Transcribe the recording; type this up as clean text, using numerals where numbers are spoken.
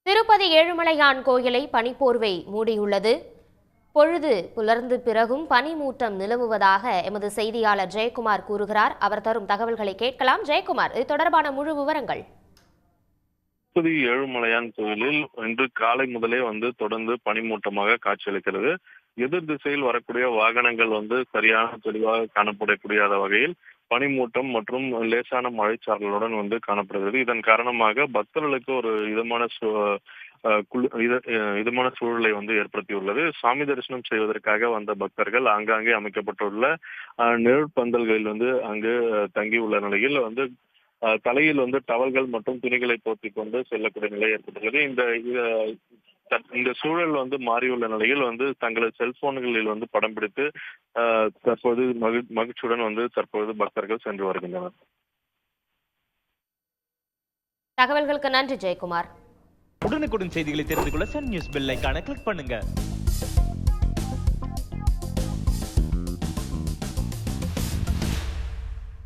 திருப்பதி ஏழுமலையான் கோயிலை பனிப்போர்வை மூடியுள்ளது. பொழுது புலர்ந்து பிறகும் பனிமூட்டம் நிலவுவதாக எமது செய்தியாளர் ஜெயக்குமார் கூறுகிறார். அவர் தரும் தகவல்களை கேட்கலாம். ஜெயக்குமார், இது தொடர்பான முழு விவரங்கள். திருப்பதி ஏழுமலையான் கோயிலில் இன்று காலை முதலே தொடர்ந்து பனிமூட்டமாக காட்சியளிக்கிறது. எதிர் திசையில் வரக்கூடிய வாகனங்கள் சரியான தெளிவாக காணப்படக்கூடிய வகையில் பனிமூட்டம் மற்றும் லேசான மழைச்சாரலுடன் காணப்படுகிறது. இதன் காரணமாக பக்தர்களுக்கு ஒரு இதமான சூழலை ஏற்படுத்தியுள்ளது. சாமி தரிசனம் செய்வதற்காக வந்த பக்தர்கள் ஆங்காங்கே அமைக்கப்பட்டுள்ள நிழற்பந்தல்களில் அங்கு தங்கியுள்ள நிலையில் தலையில் டவல்கள் மற்றும் துணிகளை போர்த்தி கொண்டு செல்லக்கூடிய நிலை ஏற்பட்டுள்ளது. இந்த சூழல் மாறியுள்ள நிலையில் தங்களது செல்போன்களில் படம் பிடித்து தற்போது மகிழ்ச்சியுடன் தற்போது பக்தர்கள் சென்று வருகின்றனர். தகவல்களுக்கு நன்றி ஜெயக்குமார். உடனுக்குடன் செய்திகளை தெரிந்து கொள்ள சன் நியூஸ் பெல் ஐகானை கிளிக் பண்ணுங்க.